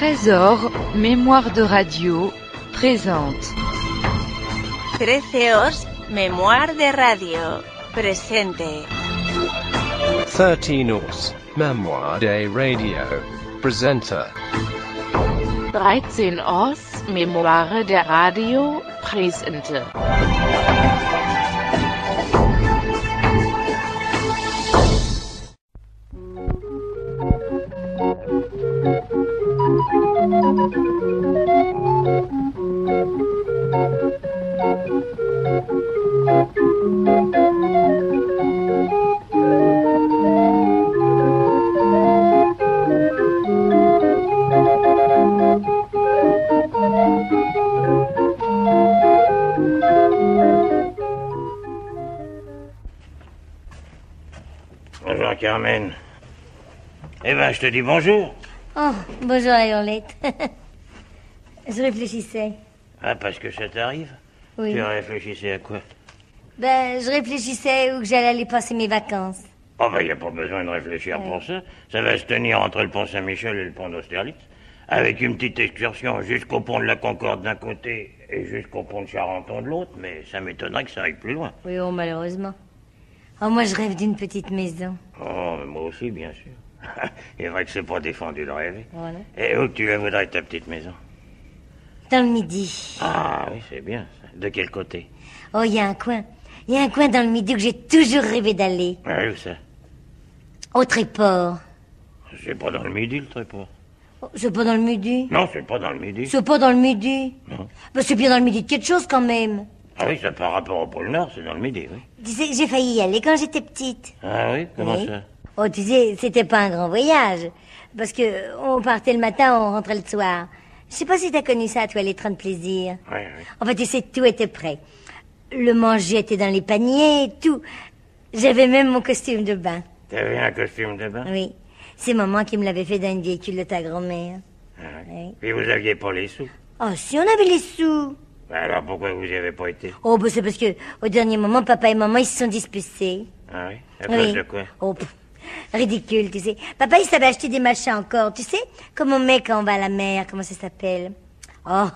Trésor, mémoire de radio, présente. 13 mémoire de radio, presente. 13 mémoire de radio, presenta. 13 mémoire de radio, presente. Bonjour Carmen. Eh ben, je te dis bonjour. Oh, bonjour Ayolette. Je réfléchissais. Ah, parce que ça t'arrive? Oui. Tu réfléchissais à quoi? Ben, je réfléchissais où que j'allais aller passer mes vacances. Oh, ben, y a pas besoin de réfléchir pour ça. Ça va se tenir entre le pont Saint-Michel et le pont d'Austerlitz. Avec une petite excursion jusqu'au pont de la Concorde d'un côté et jusqu'au pont de Charenton de l'autre, mais ça m'étonnerait que ça aille plus loin. Oui, oh, malheureusement. Oh, moi, je rêve d'une petite maison. Oh, moi aussi, bien sûr. Il est vrai que c'est pas défendu de rêver. Voilà. Et où tu la voudrais, ta petite maison? Dans le Midi. Ah, oui, c'est bien, ça. De quel côté? Oh, il y a un coin. Il y a un coin dans le Midi que j'ai toujours rêvé d'aller. Ah, où ça? Au Tréport. C'est pas dans le Midi, le Tréport. Oh, c'est pas dans le Midi? Non, c'est pas dans le Midi. C'est pas dans le Midi? Non. Ben, c'est bien dans le Midi de quelque chose, quand même. Ah oui, ça par rapport au pôle Nord, c'est dans le Midi, oui. Tu sais que j'ai failli y aller quand j'étais petite. Ah oui? Comment Oui. ça? Oh, tu sais, c'était pas un grand voyage. Parce que on partait le matin, on rentrait le soir. Je sais pas si t'as connu ça, toi, les trains de plaisir. Oui, oui. En fait, tu sais, tout était prêt. Le manger était dans les paniers, tout. J'avais même mon costume de bain. T'avais un costume de bain? Oui. C'est maman qui me l'avait fait dans une véhicule de ta grand-mère. Ah oui. Oui. Puis vous aviez pas les sous. Oh, si on avait les sous. Ben alors pourquoi vous y avez pas été? Oh, bah c'est parce que, au dernier moment, papa et maman, ils se sont disputés. Ah oui? À cause de quoi? Oh, ridicule, tu sais. Papa, il savait acheter des machins encore, tu sais, comme on met quand on va à la mer, comment ça s'appelle? Oh,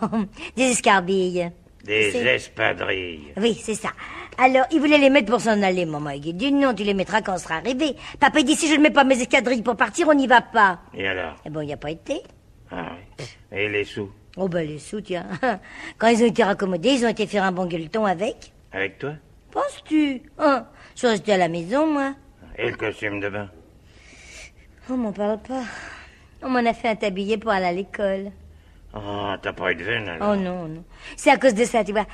des escarbilles. Des C'est- espadrilles. Oui, c'est ça. Alors, il voulait les mettre pour s'en aller, maman. Il dit, non, tu les mettras quand on sera arrivé. Papa, il dit, si je ne mets pas mes escadrilles pour partir, on n'y va pas. Et alors? Et bon, il n'y a pas été. Ah oui. Et les sous? Oh, ben, les sous, tiens. Quand ils ont été raccommodés, ils ont été faire un bon gueuleton avec. Avec toi? Penses-tu? Hein? Je suis restée à la maison, moi. Et le costume de bain? On m'en parle pas. On m'en a fait un tablier pour aller à l'école. Oh, t'as pas eu de veine alors? Oh non, non. C'est à cause de ça, tu vois.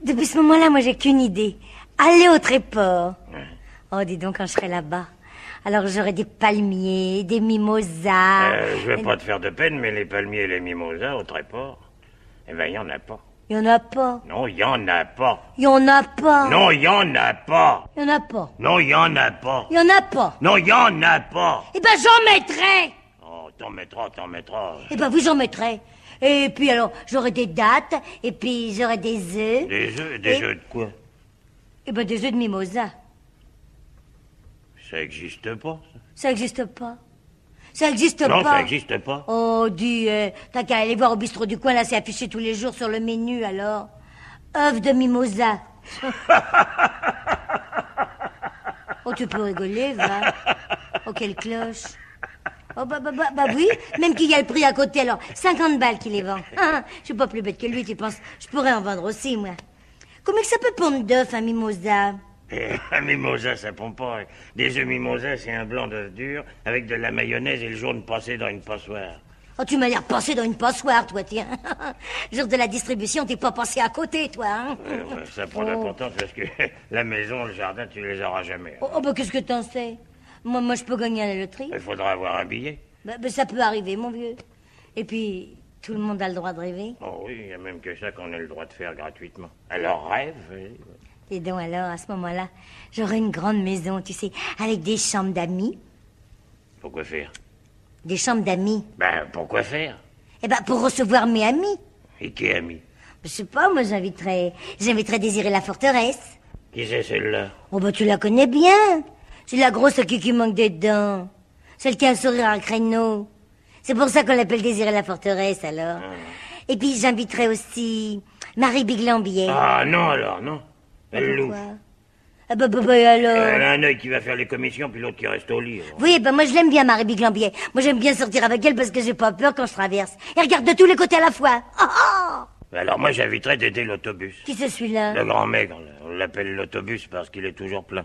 Depuis ce moment-là, moi, j'ai qu'une idée. Aller au Tréport. Ouais. Oh, dis donc, quand je serai là-bas. Alors, j'aurai des palmiers, des mimosas. Je vais pas te faire de peine, mais les palmiers et les mimosas au Tréport, eh ben, y en a pas. Il y en a pas. Non, y en a pas. Il y en a pas. Non, y en a pas. Il y en a pas. Non, y en a pas. Il y en a pas. Non, y en a pas. Eh ben, j'en mettrai. Oh, t'en mettras. Eh ben, oui, j'en mettrai. Et puis, alors, j'aurai des dattes, et puis j'aurai des œufs. Des œufs? Et- Des œufs de quoi? Eh ben, des œufs de mimosa. Ça existe pas, ça. Ça existe pas. Ça existe Non, pas. ça existe pas. Oh, dis, t'as qu'à aller voir au bistrot du coin, là, c'est affiché tous les jours sur le menu, alors. Œufs de mimosa. Oh, tu peux rigoler, va. Oh, quelle cloche. Oh, bah oui, même qu'il y a le prix à côté, alors. 50 balles qu'il les vend. Je suis pas plus bête que lui, tu penses. Je pourrais en vendre aussi, moi. Combien que ça peut pondre d'œufs, un mimosa? Un mimosa, ça pompe pas. Des œufs mimosa, c'est un blanc d'œuf dur avec de la mayonnaise et le jaune passé dans une passoire. Oh, tu m'as l'air passé dans une passoire, toi, tiens. Jour de la distribution, t'es pas passé à côté, toi, hein? Ça a pas d'importance parce que la maison, le jardin, tu les auras jamais. Oh, bah, qu'est-ce que t'en sais? Moi, je peux gagner à la loterie. Il faudra avoir un billet. Bah, ça peut arriver, mon vieux. Et puis, tout le monde a le droit de rêver. Oh oui, il y a même que ça qu'on a le droit de faire gratuitement. Alors rêve. Et donc, alors, à ce moment-là, j'aurai une grande maison, tu sais, avec des chambres d'amis. Pourquoi faire? Des chambres d'amis. Ben, pourquoi faire? Eh ben, pour recevoir mes amis. Et qui est ami? Je sais pas, moi, j'inviterais Désiré la forteresse. Qui c'est celle-là? Oh, bah, tu la connais bien. C'est la grosse qui manque des dents. Celle qui a un sourire à créneau. C'est pour ça qu'on l'appelle Désiré la forteresse, alors. Et puis j'inviterai aussi Marie Biglambier. Ah non alors, non. Elle louche. Pourquoi? Ah bah alors. Elle a un œil qui va faire les commissions, puis l'autre qui reste au lit. Alors. Oui, moi je l'aime bien, Marie Biglambier. Moi j'aime bien sortir avec elle parce que j'ai pas peur quand je traverse. Elle regarde de tous les côtés à la fois. Oh, oh. Alors moi j'inviterais d'aider l'autobus. Qui c'est celui-là? Le grand maigre, là. On l'appelle l'autobus parce qu'il est toujours plein.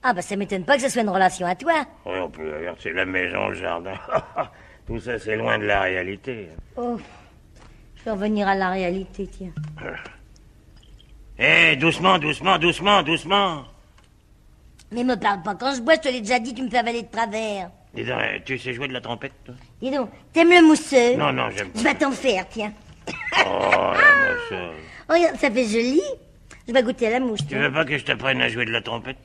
Ah bah ça m'étonne pas que ce soit une relation à toi. Oui, on peut dire c'est la maison, le jardin. Tout ça c'est loin de la réalité. Oh, je vais revenir à la réalité, tiens. Eh, doucement, doucement, doucement, doucement. Mais me parle pas, quand je bois, je te l'ai déjà dit, tu me fais avaler de travers. Dis donc, tu sais jouer de la trompette, toi? Dis donc, t'aimes le mousseux? Non, non, j'aime pas. Je vais t'en faire, tiens. Oh, la mousse. Regarde, ça fait joli. Je vais goûter à la mouche. Tu veux pas que je t'apprenne à jouer de la trompette?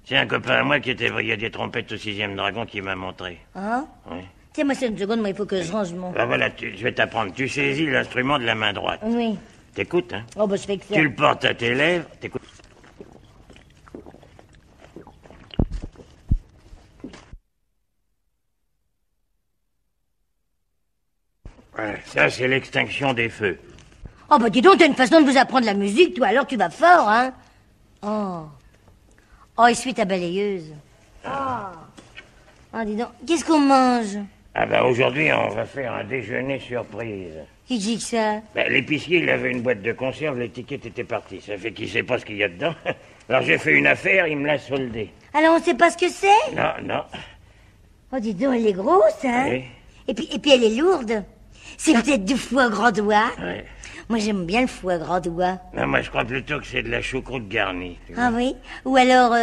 C'est un copain à moi qui était brigadier des trompettes au 6e Dragon qui m'a montré. Ah? Oui. Tiens, moi, c'est une seconde, moi, il faut que je range mon... Ben voilà, je vais t'apprendre. Tu saisis l'instrument de la main droite. Oui. T'écoutes, hein? Oh, bah, je fais que ça. Tu le portes à tes lèvres, t'écoutes. Voilà, ça, c'est l'extinction des feux. Oh, bah, dis donc, t'as une façon de vous apprendre la musique, toi, alors tu vas fort, hein? Oh. Oh, essuie ta balayeuse. Oh, dis donc, qu'est-ce qu'on mange? Ah ben aujourd'hui, on va faire un déjeuner surprise. Qui dit que ça? Ben, l'épicier, il avait une boîte de conserve, l'étiquette était partie. Ça fait qu'il sait pas ce qu'il y a dedans. Alors j'ai fait une affaire, il me l'a soldée. Alors, on sait pas ce que c'est? Non, non. Oh, dis donc, elle est grosse, hein? Oui. Et puis elle est lourde. C'est peut-être du foie gras d'oie. Ouais. Moi, j'aime bien le foie gras d'oie. Non, moi, je crois plutôt que c'est de la choucroute garnie. tu vois. Ah oui? Ou alors,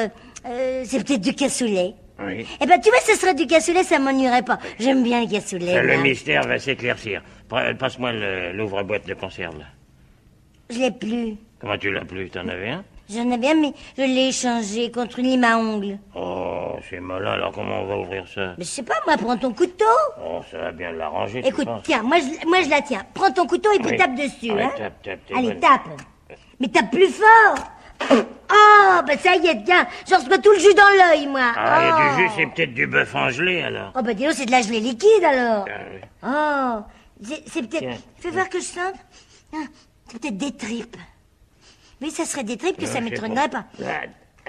c'est peut-être du cassoulet. Oui. Eh ben, tu vois, ce serait du cassoulet, ça m'ennuierait pas. J'aime bien le cassoulet. Ça, le moi. mystère va s'éclaircir. Passe-moi l'ouvre-boîte de conserve, là. Je l'ai plus. Comment tu l'as plus? T'en avais un? J'en avais un, mais je l'ai échangé contre une lime à ongles. Oh, c'est malin, alors comment on va ouvrir ça? Mais je sais pas, moi, prends ton couteau. Oh, ça va bien l'arranger, tu Écoute, penses? tiens, moi je la tiens. Prends ton couteau et puis Oui. tape dessus, Ouais, hein. tape, t'es Allez, bonne. tape. Mais tape plus fort. Oh, bah ça y est, tiens, j'en reçois tout le jus dans l'œil, moi. Ah, il y a Oh. du jus, c'est peut-être du bœuf en gelée, alors. Oh, bah dis donc, c'est de la gelée liquide, alors. Ah, oui. Oh, c'est peut-être... Tiens. Fais voir que je sente. Ah, c'est peut-être des tripes. Oui, ça serait des tripes que ça Je sais m'étonnerait pas. Là,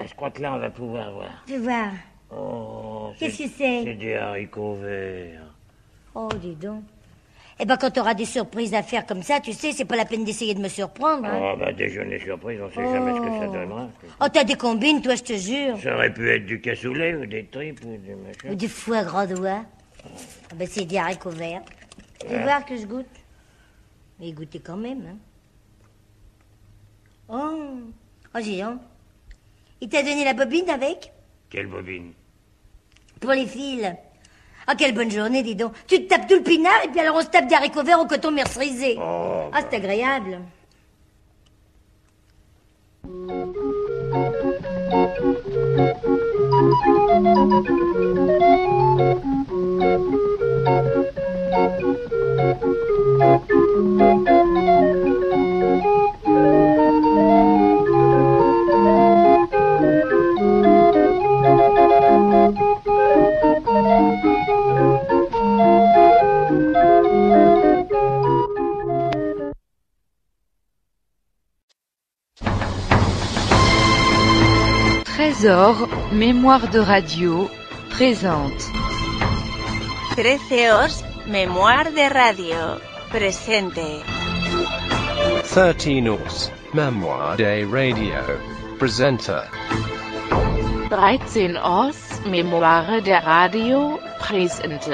je crois que là, on va pouvoir voir. Fais voir. Oh, Qu'est-ce que c'est? C'est des haricots verts. Oh, dis donc. Eh ben, quand t'auras des surprises à faire comme ça, tu sais, c'est pas la peine d'essayer de me surprendre, hein. Oh, bah, déjeuner surprise, on sait jamais ce que ça donnera. Oh, t'as des combines, toi, je te jure. Ça aurait pu être du cassoulet ou des tripes ou du machin. Ou du foie gras d'oie. Ah ben, c'est des haricots verts. Fais voir que je goûte. Mais goûtez quand même, hein. Oh, dis donc. Il t'a donné la bobine avec? Quelle bobine? Pour les fils. Ah, quelle bonne journée, dis donc. Tu te tapes tout le pinard et puis alors on se tape des haricots verts au coton mercerisé. Oh, Ah, c'est agréable. Trésor, mémoire de radio, présente. 13 Mémoire de Radio, presente. 13 Memoir Day Radio. Presenter. 13 Memoire der Radio, présente.